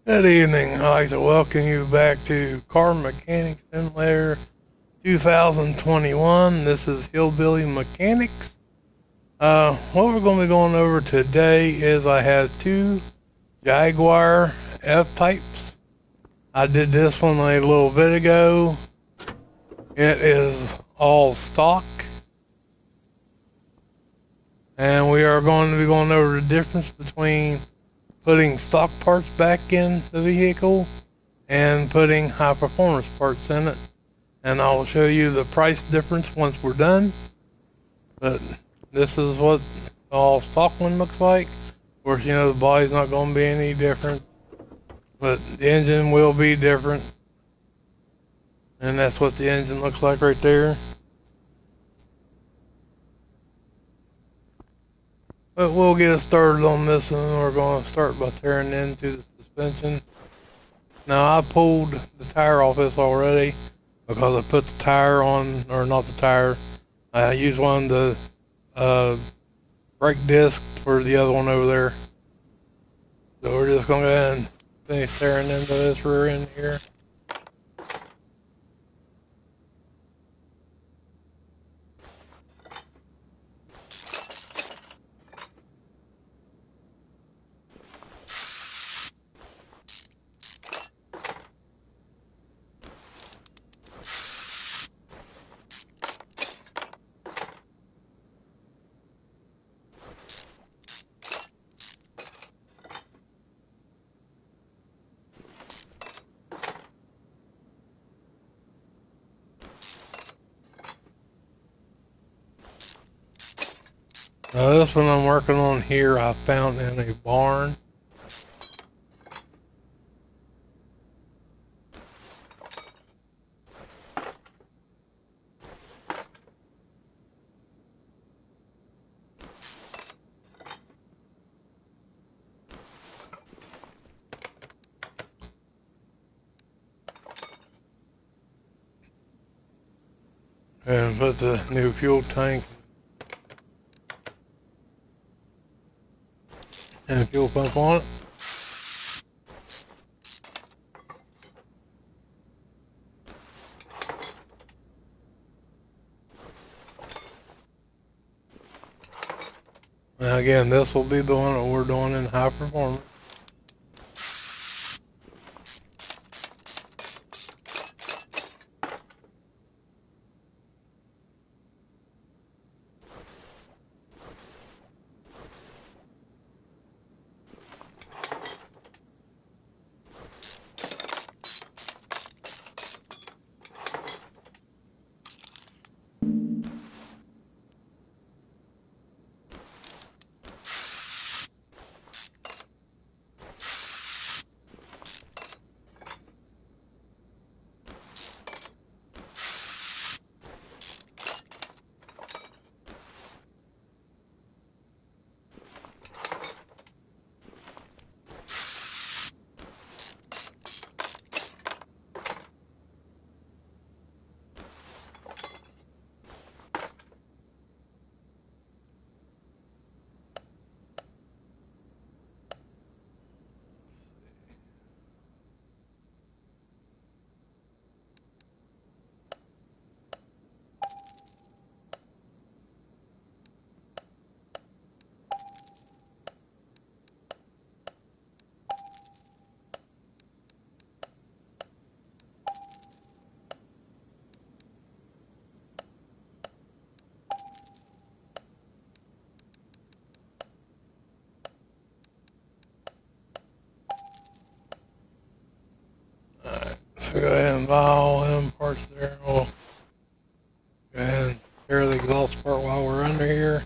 Good evening. I'd like to welcome you back to Car Mechanic Simulator 2021. This is Hillbilly Mechanics. What we're going to be going over today is I have two Jaguar F types. I did this one a little bit ago. It is all stock. And we are going to be going over the difference between putting stock parts back in the vehicle and putting high performance parts in it. And I'll show you the price difference once we're done. But this is what all stock one looks like. Of course, you know the body's not going to be any different, but the engine will be different. And that's what the engine looks like right there. But we'll get started on this, and we're going to start by tearing into the suspension. Now I pulled the tire off this already because I put the tire on, or not the tire. I used one of the brake disc for the other one over there. So we're just going to go ahead and finish tearing into this rear end here. Now this one I'm working on here I found in a barn. And put the new fuel tank and a fuel pump on it. Now again, this will be the one that we're doing in high performance. Alright, so go ahead and buy all them parts there. We'll go ahead and tear the exhaust part while we're under here.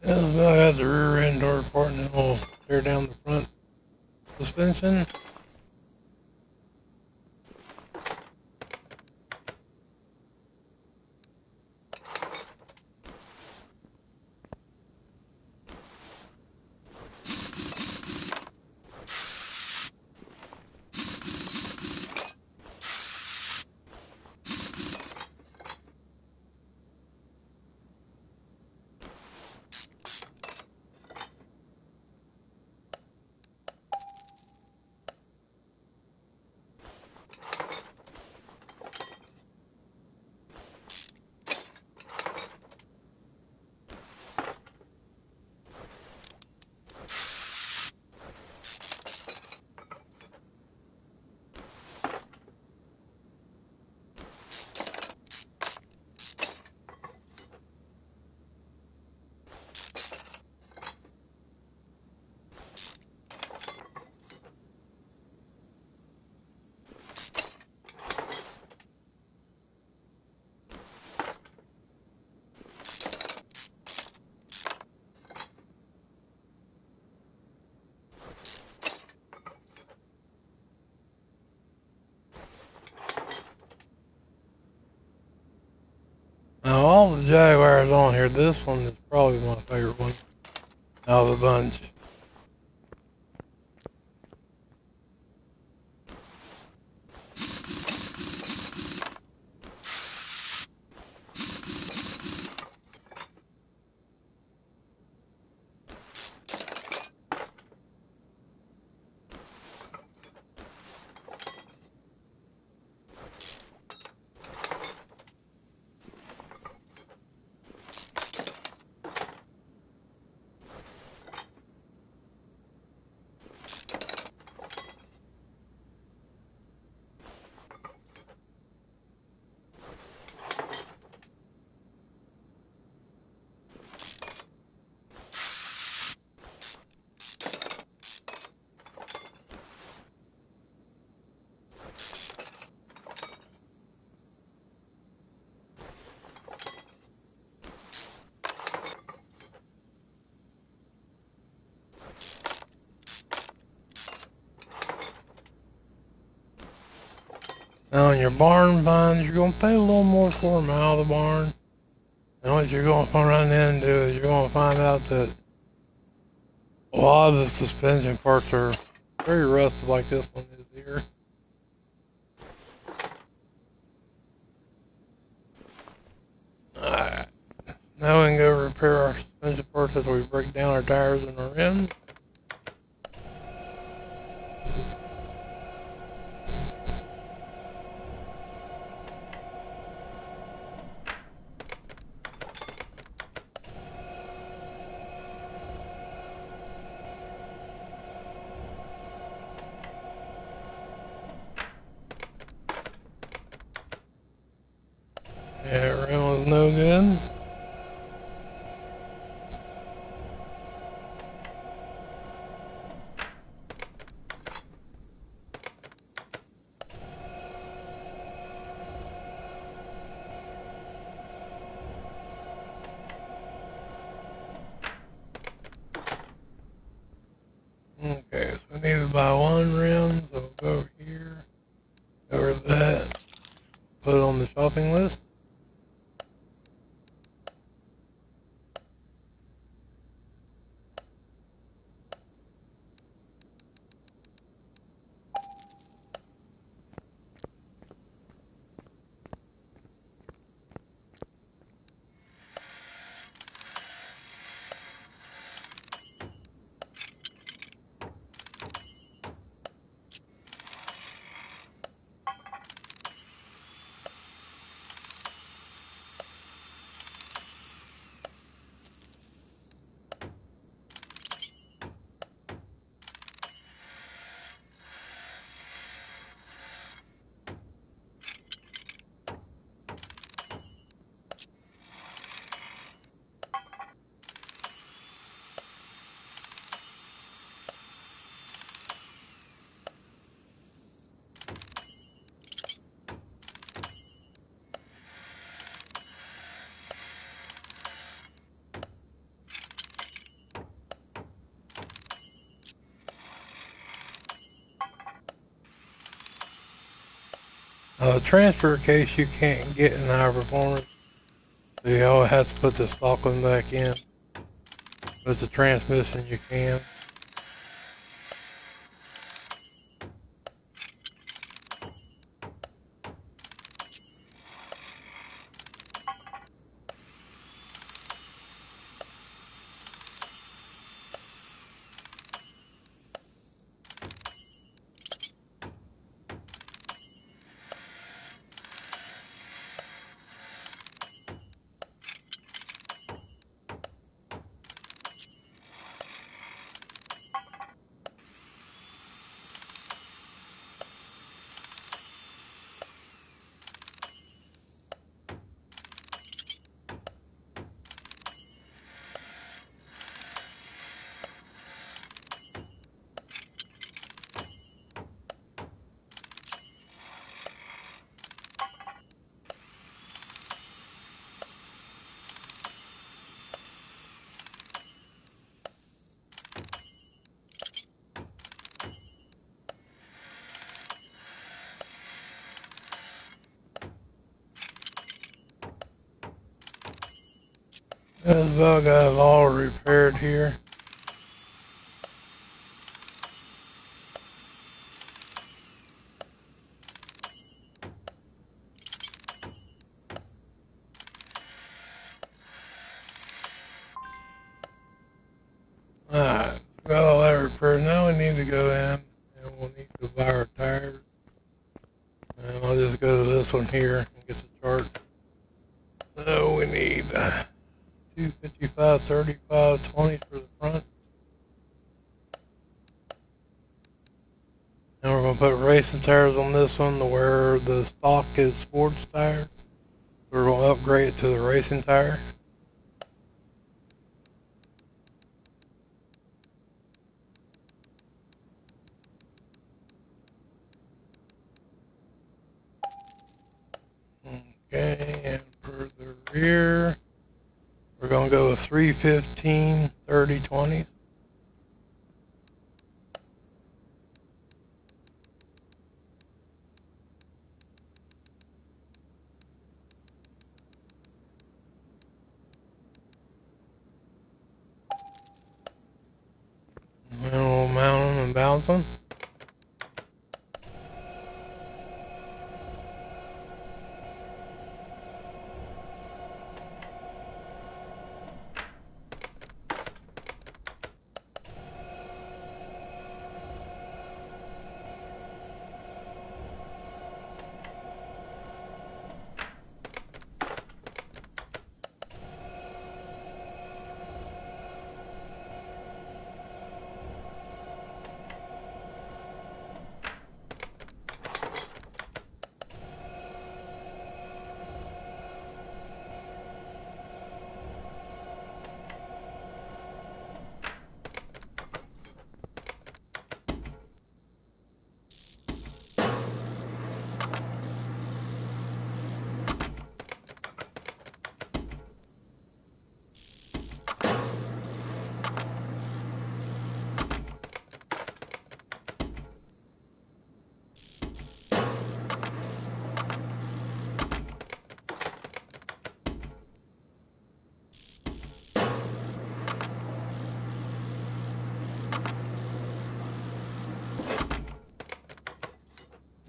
And I got the rear end door part, and then we'll tear down the front suspension. Now all the Jaguars on here, this one is probably my favorite one out of the bunch. Now in your barn finds, you're going to pay a little more for them out of the barn. And what you're going to run into is you're going to find out that a lot of the suspension parts are very rusted like this one is here. Alright, now we can go repair our suspension parts as we break down our tires and our rims. Yeah, rim was no good. Okay, so we need to buy one rim, so we'll go over here, over that, put it on the shopping list. The transfer case you can't get in high performance, so you always have to put the stock one back in. But the transmission you can. That's about got it all repaired here. Alright, got all that repaired. Now we need to go in and we'll need to buy our tires. And I'll just go to this one here and get the chart. So we need 255, 35, 20 for the front. And we're going to put racing tires on this one to where the stock is sports tires. We're going to upgrade it to the racing tire. Okay, and for the rear, we're going to go with 315, 30, 20. And we'll mount them and bounce them.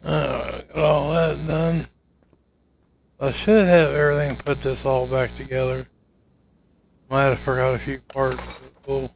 Got all that done. I should have everything put this all back together. Might have forgot a few parts, but cool.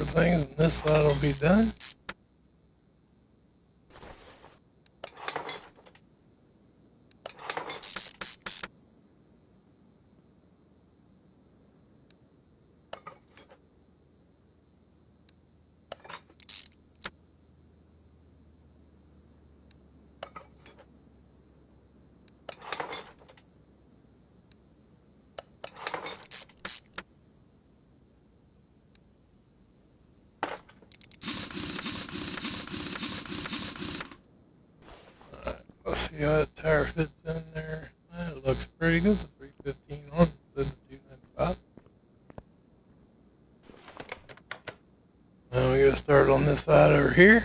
more things, and this side will be done. Let's see how that tire fits in there. That looks pretty good. The 315 on instead of 295. Now we gotta start on this side over here.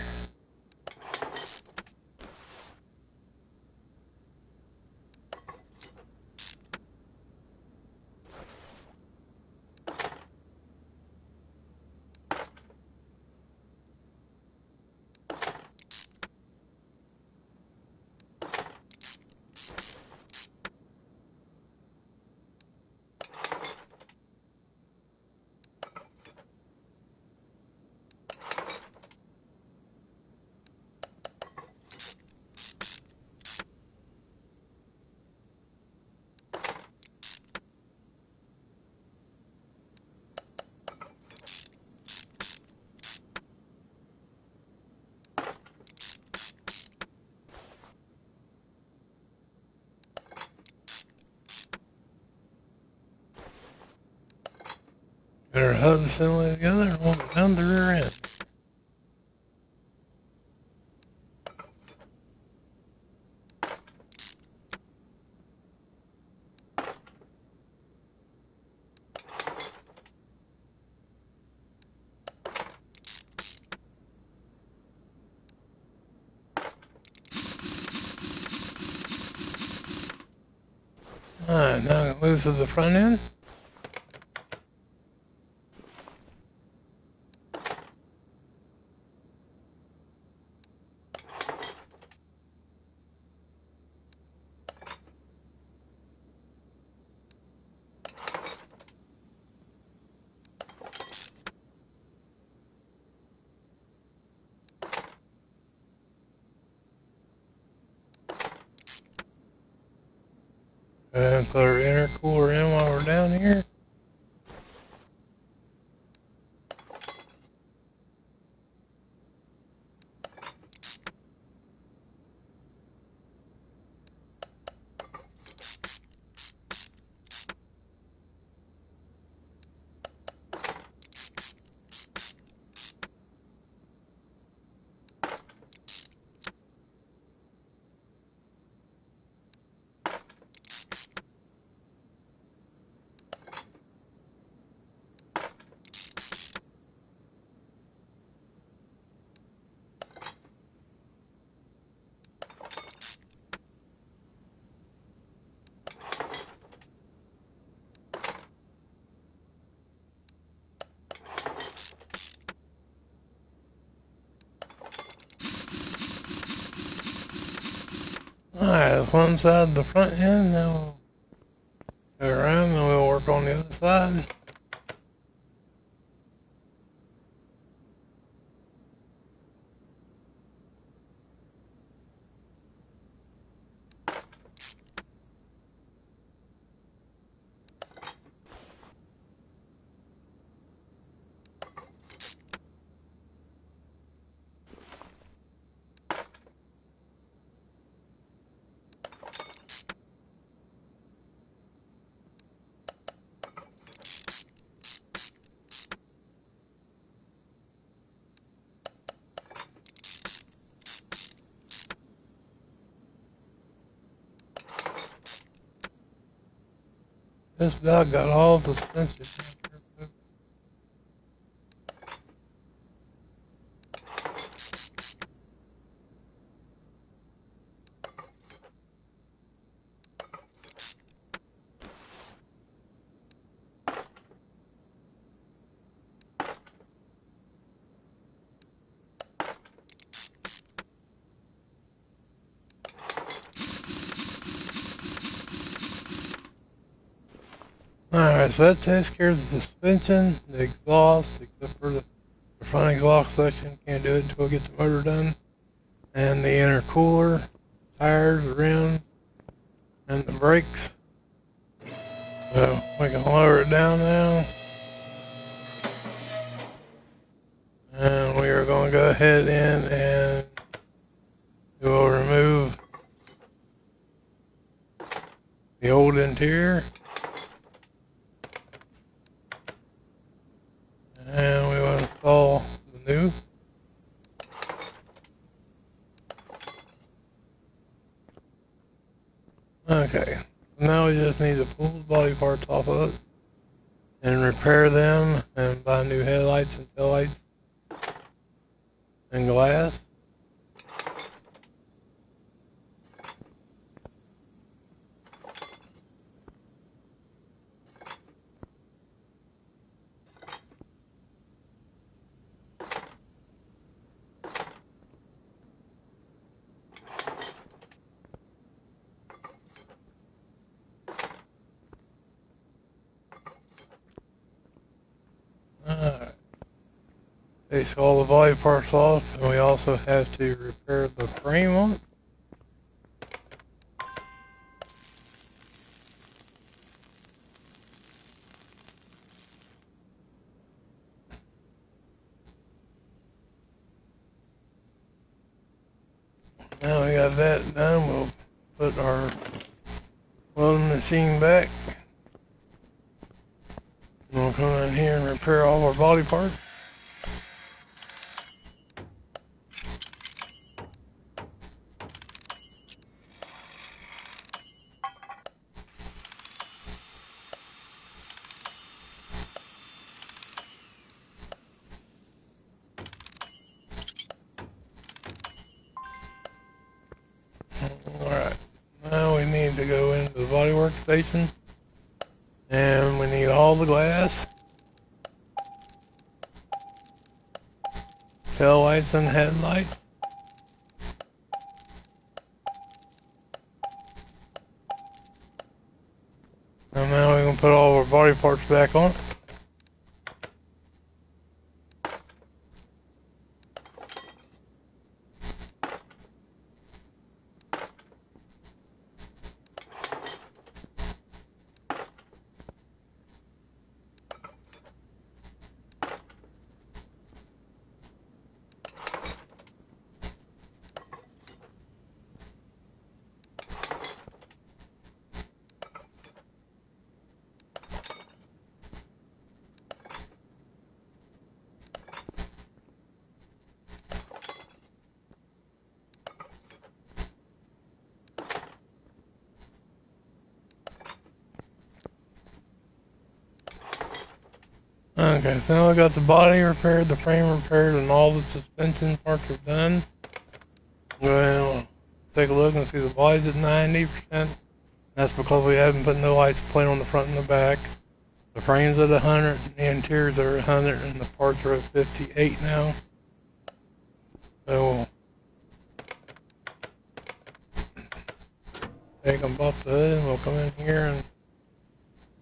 Get our hub assembly together and we'll get down the rear end. Alright, now we move to the front end. And put our intercooler in while we're down here. Alright, that's one side of the front end. Now we'll go around and we'll work on the other side. This dog got all the suspension. Alright, so that takes care of the suspension, the exhaust, except for the front exhaust section, can't do it until we get the motor done. And the intercooler, tires, the rims, and the brakes. So we can lower it down now. And we are going to go ahead in and we will remove the old interior. And we will install the new. Okay, now we just need to pull the body parts off of it and repair them and buy new headlights and taillights and glass. Alright. Take all the body parts off, and we also have to repair the frame on it. Now we got that done, we'll put our welding machine back. We'll come in here and repair all our body parts. Alright, now we need to go into the body workstation. And we need all the glass, tail lights and headlights. And now we can put all our body parts back on. Okay, so now we got the body repaired, the frame repaired, and all the suspension parts are done. Go ahead and we'll take a look and see the body's at 90%. That's because we haven't put no license plate on the front and the back. The frame's at 100, the interiors are at 100, and the parts are at 58 now. So we'll take them off the hood and we'll come in here and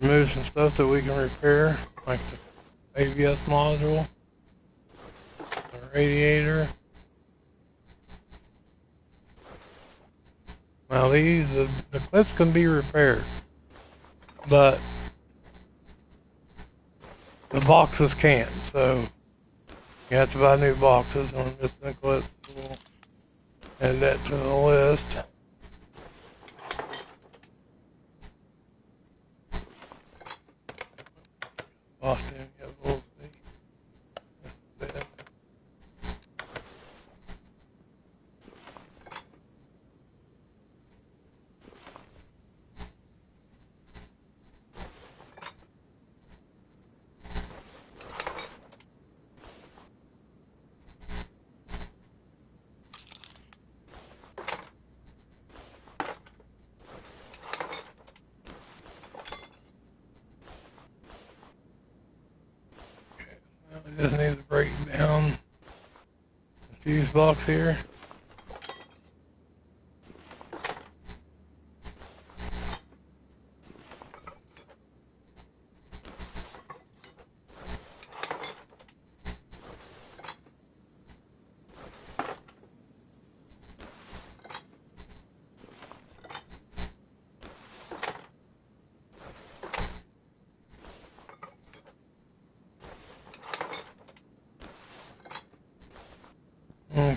remove some stuff that we can repair, like the ABS module, the radiator. Now these, the clips can be repaired, but the boxes can't, so you have to buy new boxes on this clip. We'll add that to the list. Boston, yeah, we'll see. I just need to break down the fuse box here.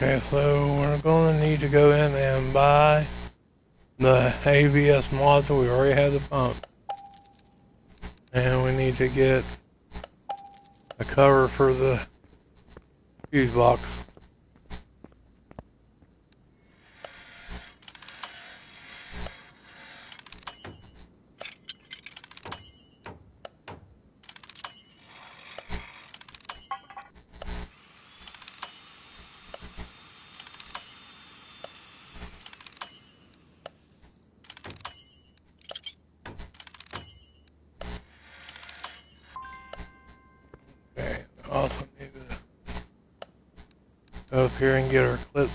Okay, so we're gonna need to go in and buy the ABS module. We already have the pump. And we need to get a cover for the fuse box. Okay, we also need to go up here and get our clips.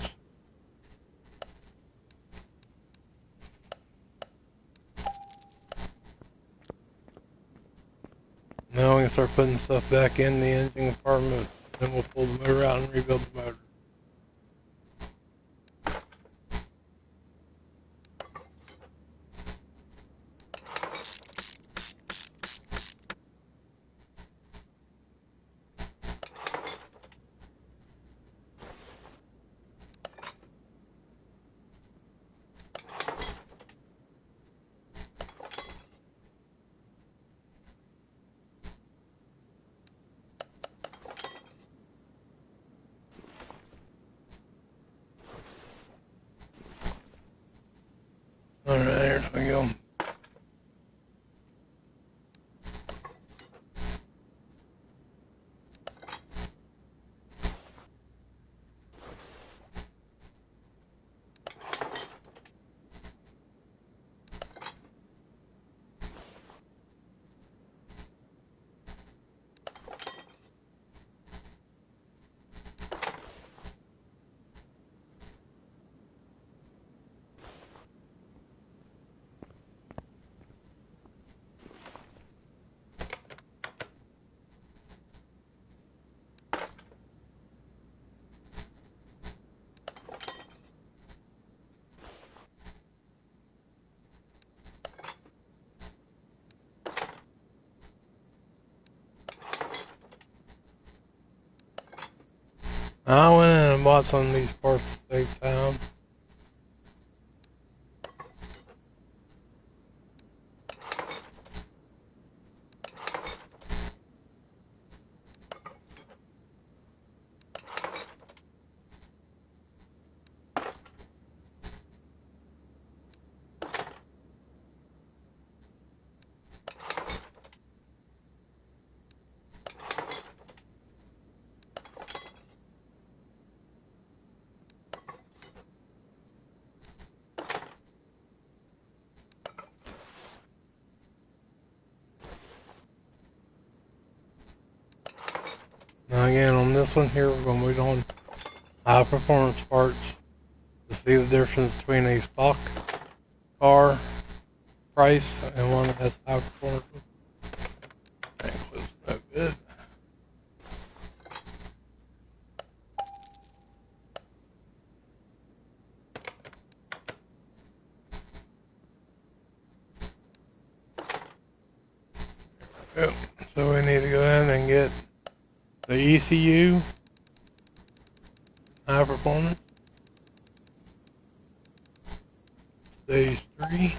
Now we can start putting stuff back in the engine compartment. Then we'll pull the motor out and rebuild the motor. Alright, here we go. I went in and bought some of these parts to save time. Now again, on this one here, we're going to move on high performance parts to see the difference between a stock car price and one that has high performance. That was no good. Yep. So we need to go in and get the ECU, high performance, stage 3.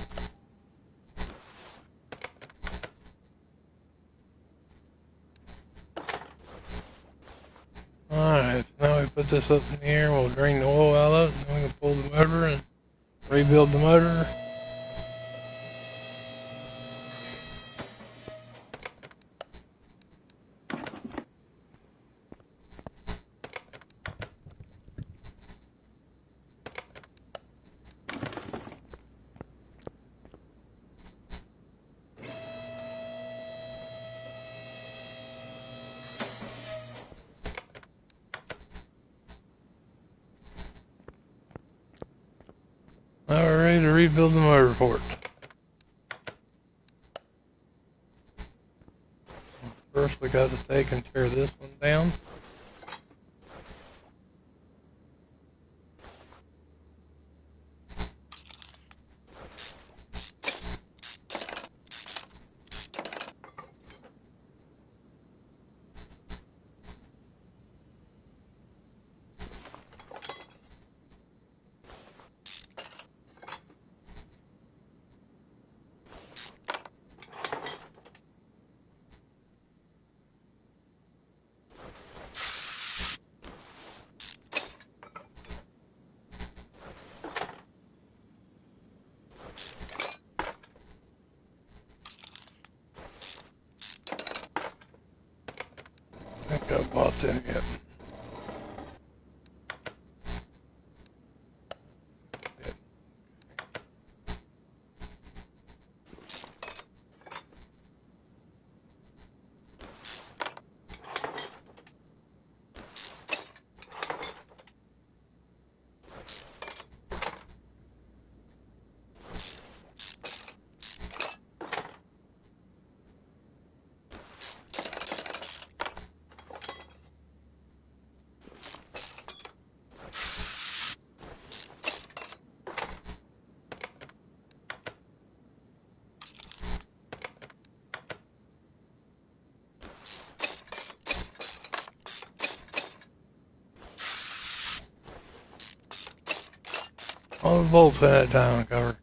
Alright, now we put this up in the air, we'll drain the oil out of it, and then we can pull the motor and rebuild the motor. Now we're ready to rebuild the motor port. First we got to take and tear this one down. off them yet. All the bolts in that down cover.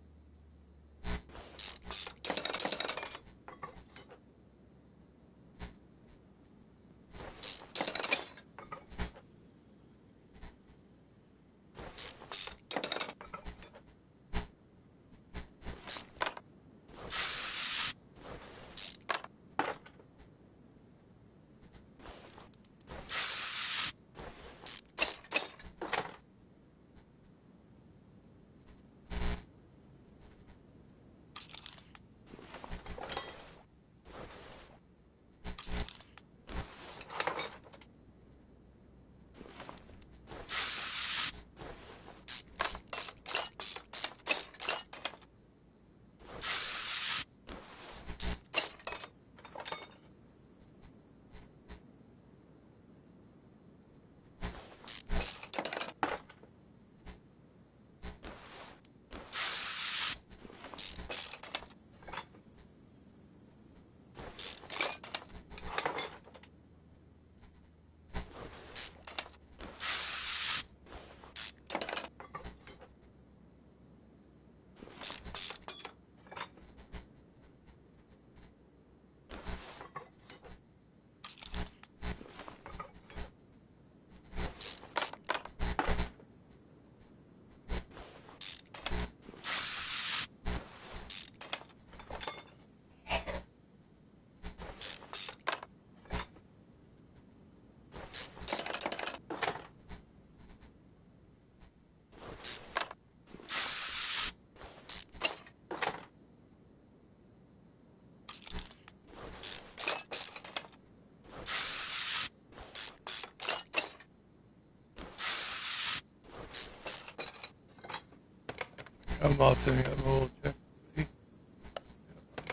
Come off them yet, we'll check. See?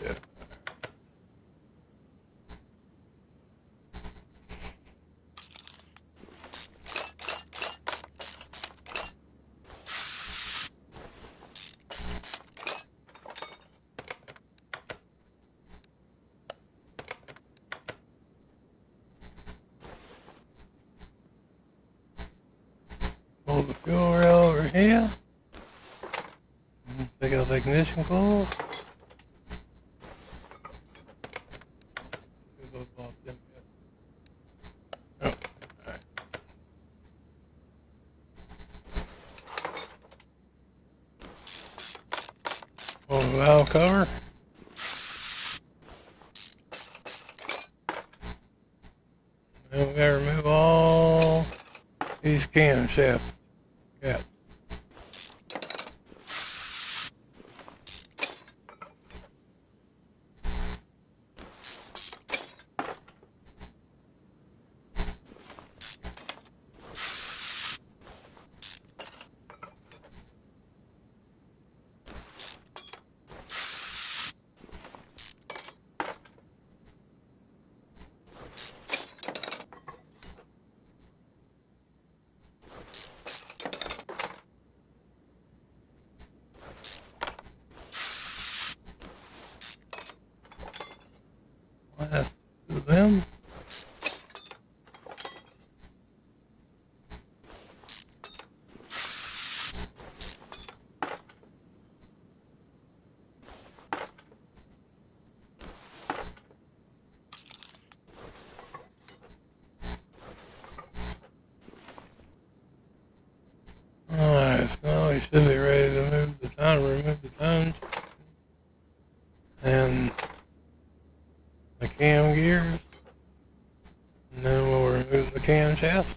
Yeah. Hold the fuel rail over here. Take out the ignition coil. Oh, alright. Pull the valve cover. And we gotta remove all these camshafts. Yeah. Last two of them. Alright, so now we should be ready to remove the tons and the cam gears. And then we'll remove the camshaft.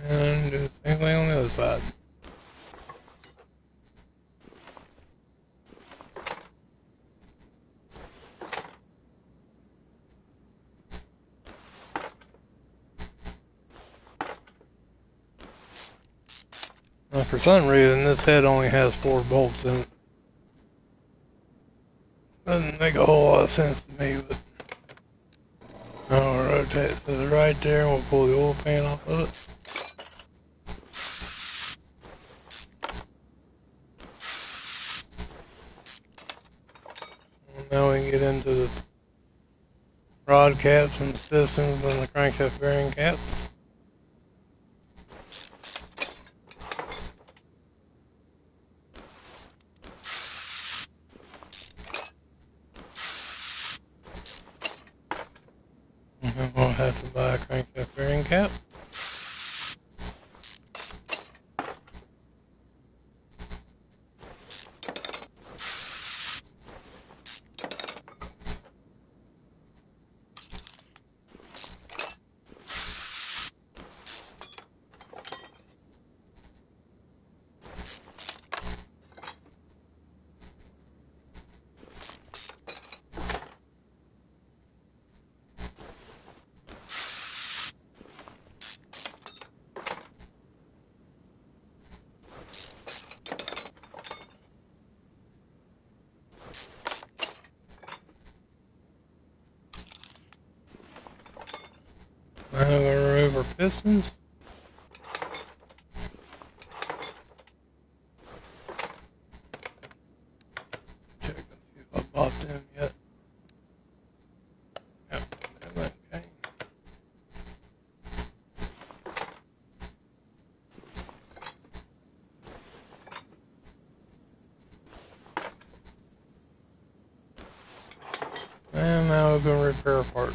And do the same thing on the other side. Now for some reason this head only has 4 bolts in it. Doesn't make a whole lot of sense to me, but I'll rotate it to the right there and we'll pull the oil pan off of it. And now we can get into the rod caps and the pistons and the crankshaft bearing caps. And then we'll have to buy a crankshaft bearing cap. Now we're going to remove our pistons. Check and see if I bought them yet. Yep, okay. And now we're going to repair a part.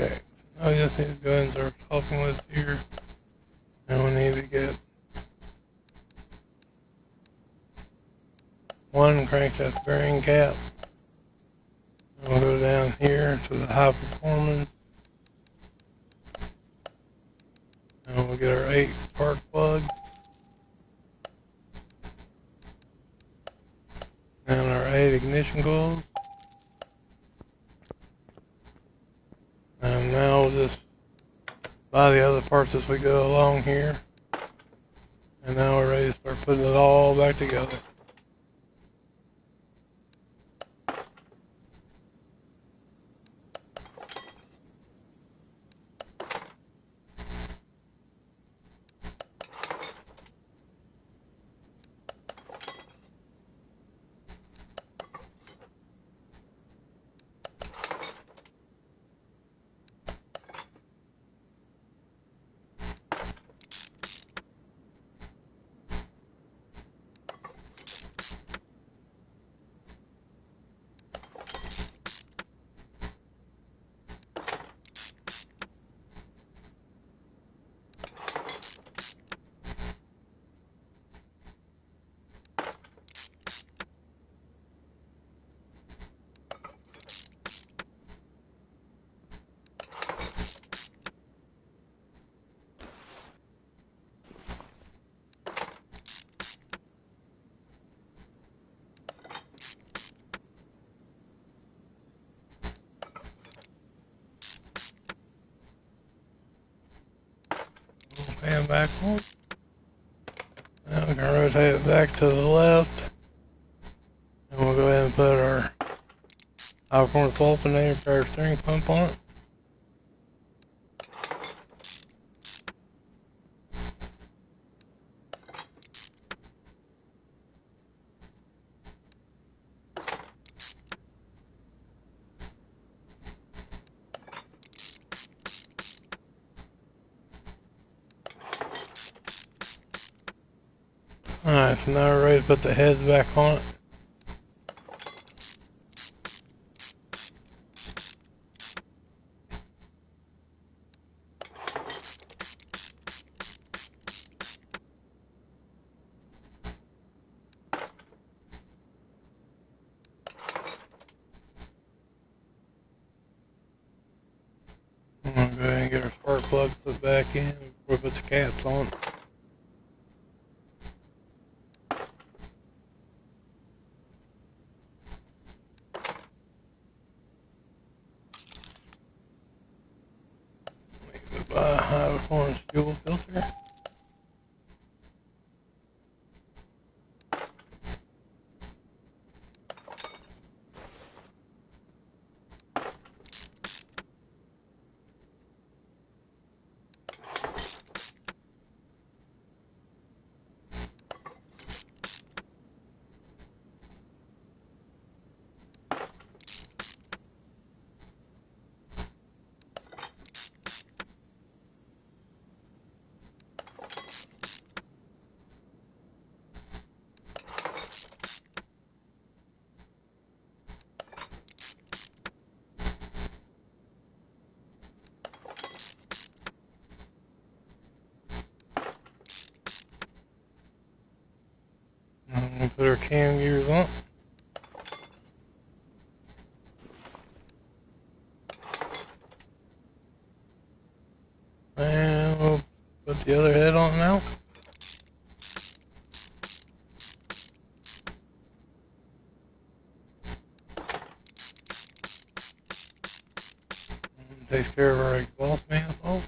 Okay, I just need to go ahead and start helping with here. And we need to get one crankshaft bearing cap. And we'll go down here to the high performance. And we'll get our 8 spark plug. And our 8 ignition coils. And now we'll just buy the other parts as we go along here. And now we're ready to start putting it all back together. fan back on. Now we can rotate it back to the left. And we'll go ahead and put our high performance alternator for our steering pump on it. Alright, so now we're ready to put the heads back on it. I'm gonna go ahead and get our spark plug put back in before we put the caps on. Buy a high performance fuel filter. I'm gonna put our cam gears on. And we'll put the other head on now. And takes care of our exhaust manifold.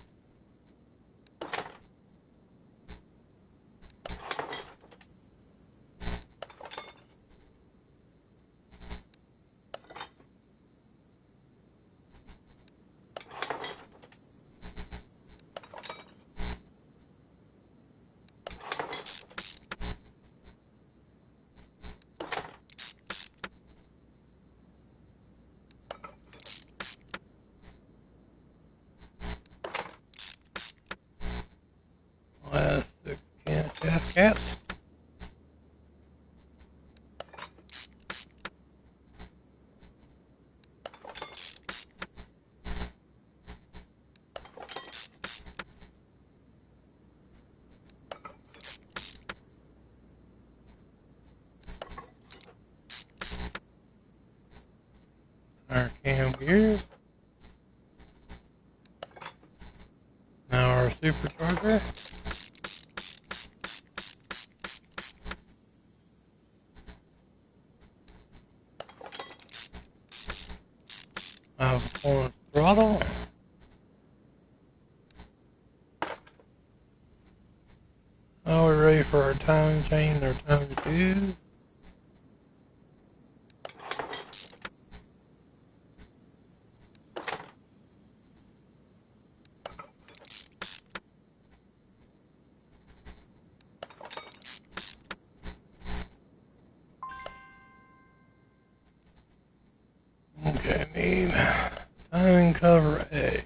Last 6 can shaft caps. Our cam gears. Now our supercharger. Performance throttle. Now we're ready for our timing chain, our timing fuse. Okay, need timing cover A.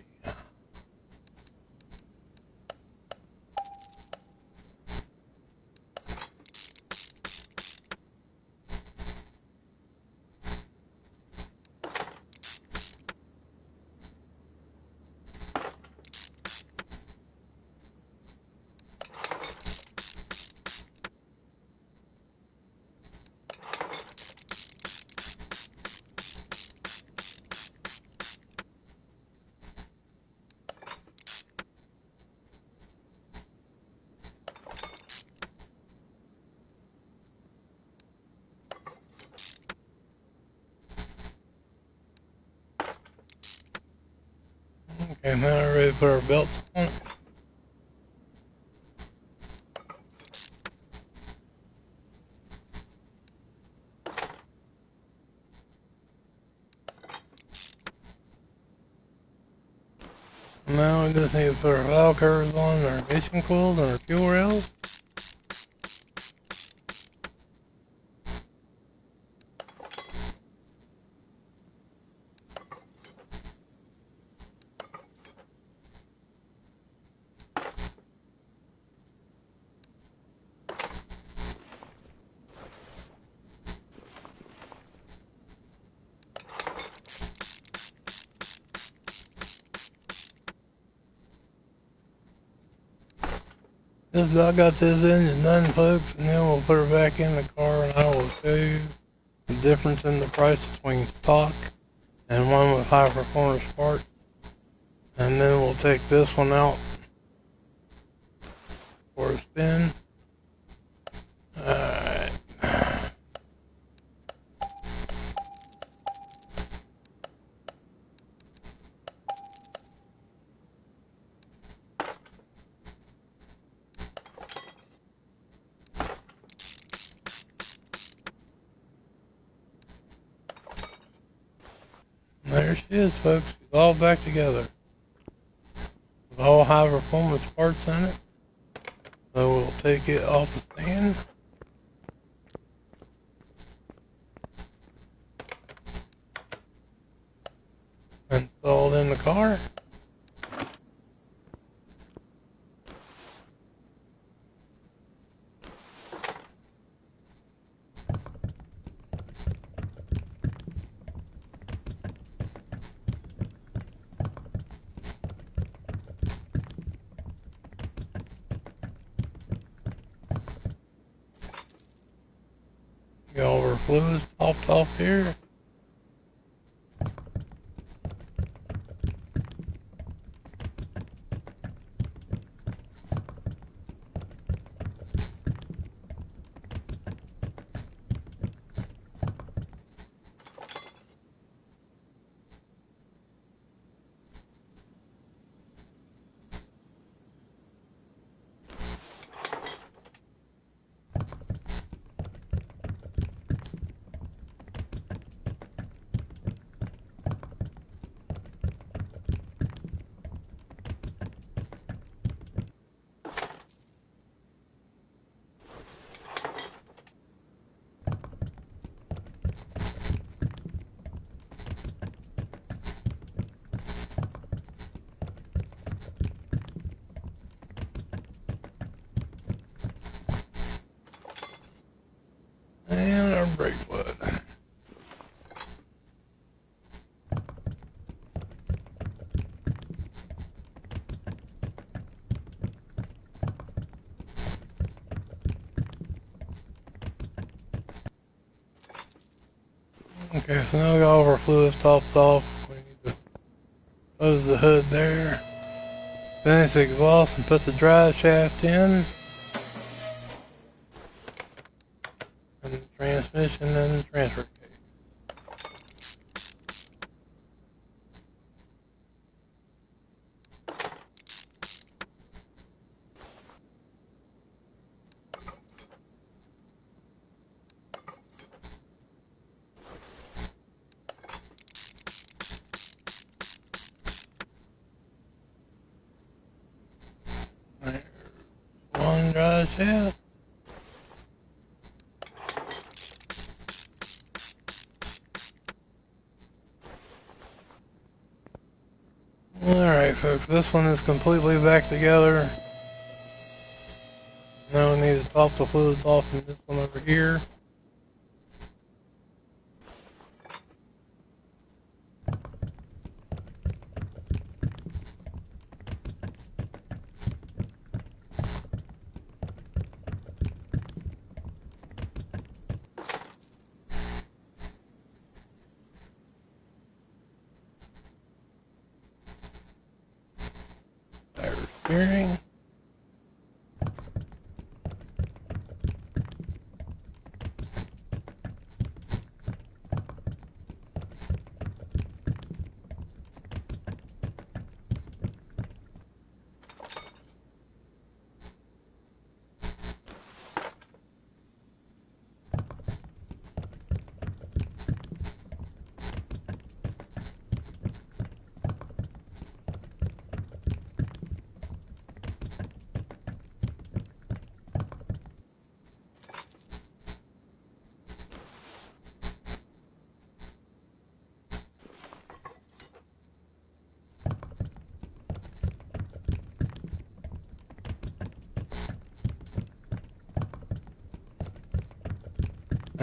Okay, now we're ready to put our belts on. Now we just need to put our valve covers on, our ignition coils, and our fuel rails. Just about got this engine done, folks, and then we'll put her back in the car, and I will show you the difference in the price between stock and one with high performance parts. And then we'll take this one out for a spin. Alright. There she is, folks. She's all back together with all high performance parts in it. So we'll take it off the stand. Installed in the car. Get all our fluids topped off here. And our brake fluid. Okay, so now we got all of our fluids topped off. We need to close the hood there. Finish the exhaust and put the drive shaft in. And the transmission and the transfer case. There's one drive shaft. Alright folks, this one is completely back together. Now we need to top the fluids off in this one over here. There's steering.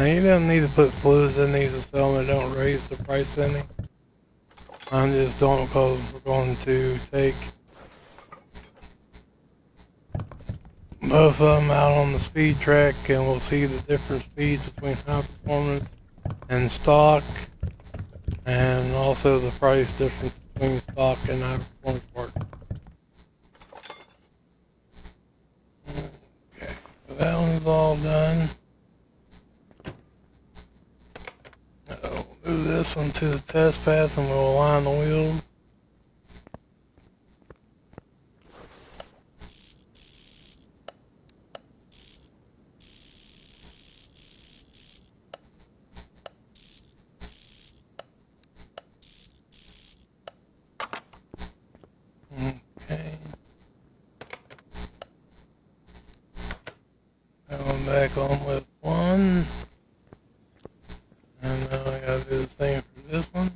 Now you don't need to put fluids in these to sell them. It don't raise the price any. I'm just doing it because we're going to take both of them out on the speed track and we'll see the different speeds between high performance and stock, and also the price difference between stock and high performance parts. Okay, so that one's all done. We'll move this one to the test path and we'll align the wheels. Okay. That one back on with one. And now I gotta do the same for this one.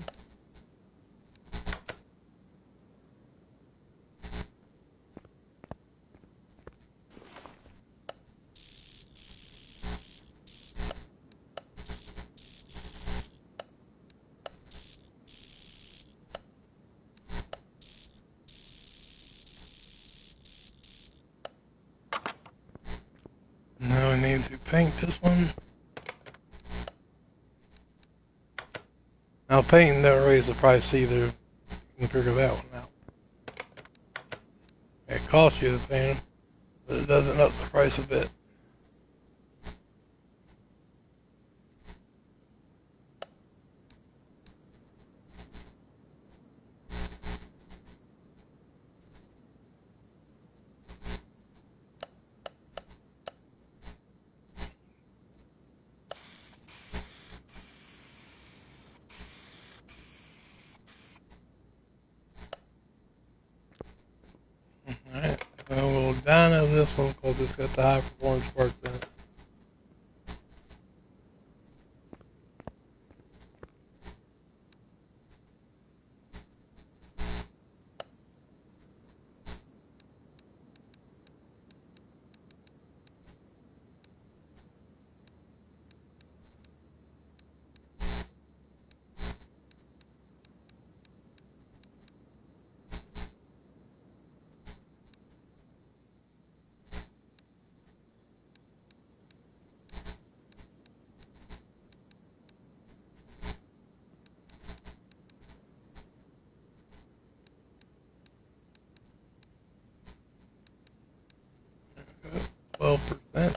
Now I need to paint this one. Now painting don't raise the price either. You can figure that one out. It costs you to paint them, but it doesn't up the price a bit. Alright, so we'll dyno this one because it's got the high performance parts in it. Good. 12%.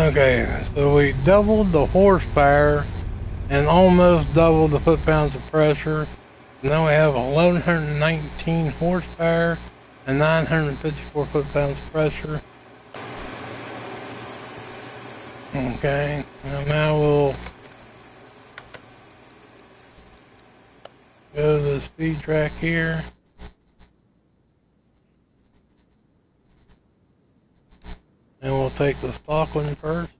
Okay, so we doubled the horsepower and almost doubled the foot-pounds of pressure. Now we have 1,119 horsepower and 954 foot-pounds of pressure. Okay, and now we'll go to the speed track here. And we'll take the stock one first.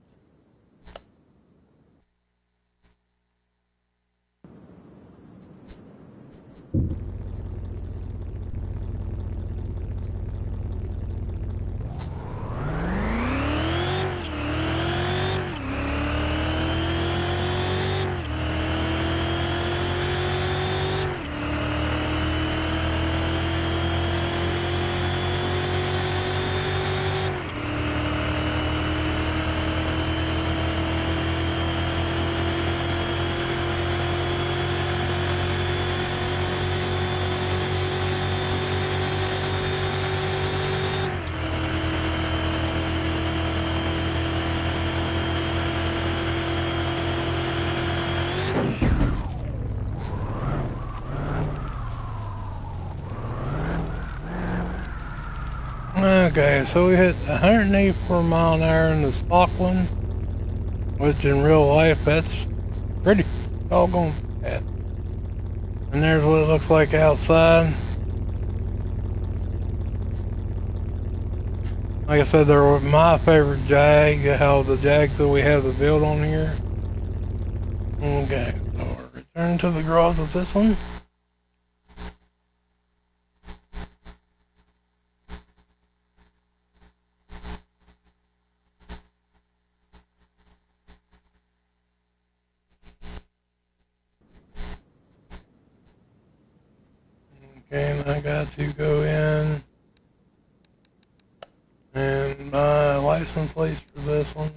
Okay, so we hit 184 mile an hour in the stock one, which in real life that's pretty doggone fast. And there's what it looks like outside. Like I said, they're my favorite Jag, how the Jags that we have the build on here. Okay, so we'll return to the garage with this one. Okay, and I got to go in and buy license plates for this one.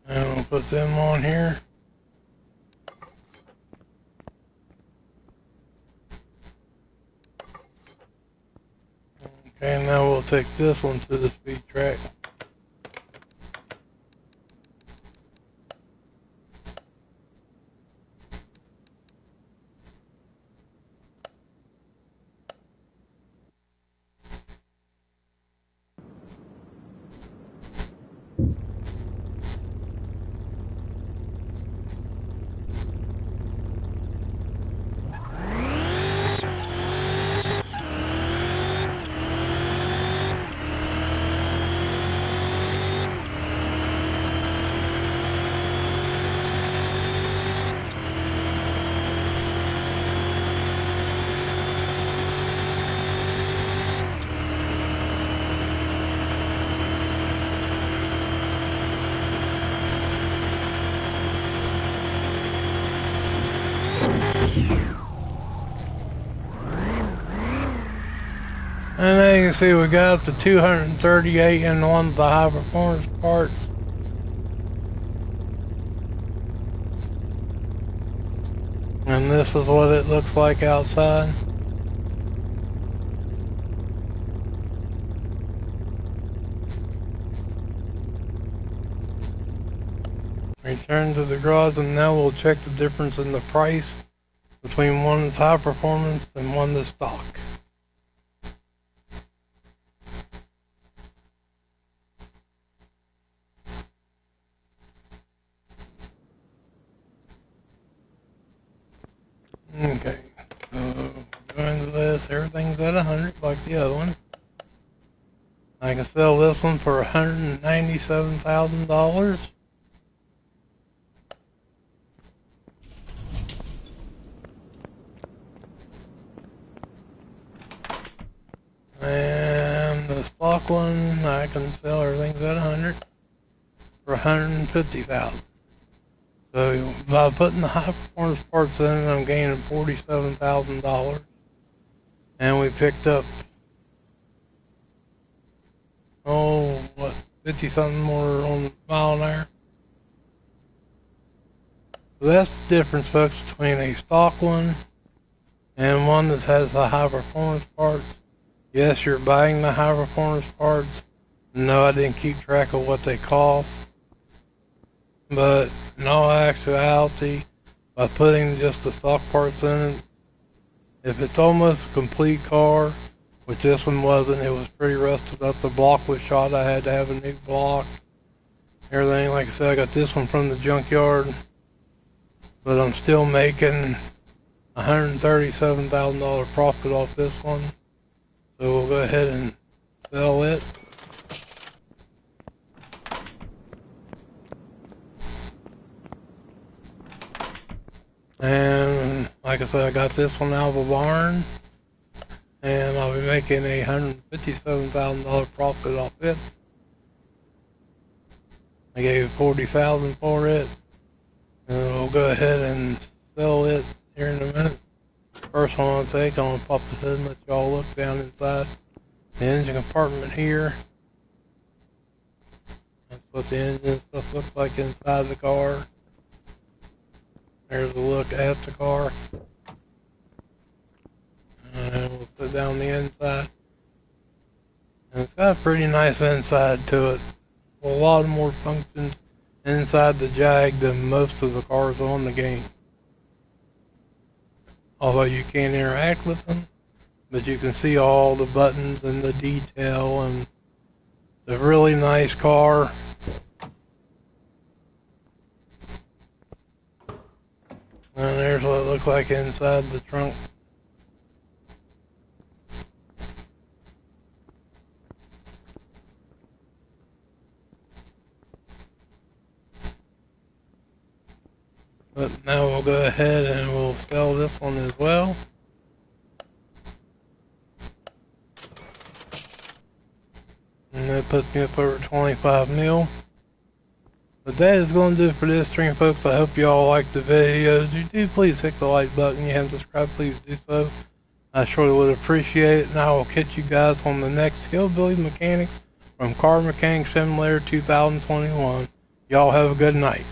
And we'll put them on here. Okay, now we'll take this one to the speed track. And then you can see we got up to 238 in one of the high performance parts. And this is what it looks like outside. Return to the garage, and now we'll check the difference in the price between one that's high performance and one that's stock. Okay, so go into this, everything's at 100 like the other one. I can sell this one for $197,000. And the stock one, I can sell everything's at 100 for $150,000. So by putting the high performance parts in, I'm gaining $47,000. And we picked up, what, 50 something more on the mile an hour. So that's the difference, folks, between a stock one and one that has the high performance parts. Yes, you're buying the high performance parts. No, I didn't keep track of what they cost. But in all actuality, by putting just the stock parts in it, if it's almost a complete car, which this one wasn't, it was pretty rusted up. The block was shot. I had to have a new block. Everything, like I said, I got this one from the junkyard, but I'm still making $137,000 profit off this one. So we'll go ahead and sell it. And like I said, I got this one out of the barn, and I'll be making a $157,000 profit off it. I gave $40,000 for it, and we'll go ahead and sell it here in a minute. First one I'm gonna pop the hood and let y'all look down inside the engine compartment here. That's what the engine stuff looks like inside the car. There's a look at the car. And we'll put down the inside. And it's got a pretty nice inside to it. A lot more functions inside the Jag than most of the cars on the game. although you can't interact with them, but you can see all the buttons and the detail, and it's a really nice car. And there's what it looks like inside the trunk. But now we'll go ahead and we'll sell this one as well. And that puts me up over 25 mil. But that is going to do it for this stream, folks. I hope you all liked the videos. If you do, please hit the like button. If you haven't subscribed, please do so. I surely would appreciate it. And I will catch you guys on the next Hillbilly Mechanics from Car Mechanic Simulator 2021. Y'all have a good night.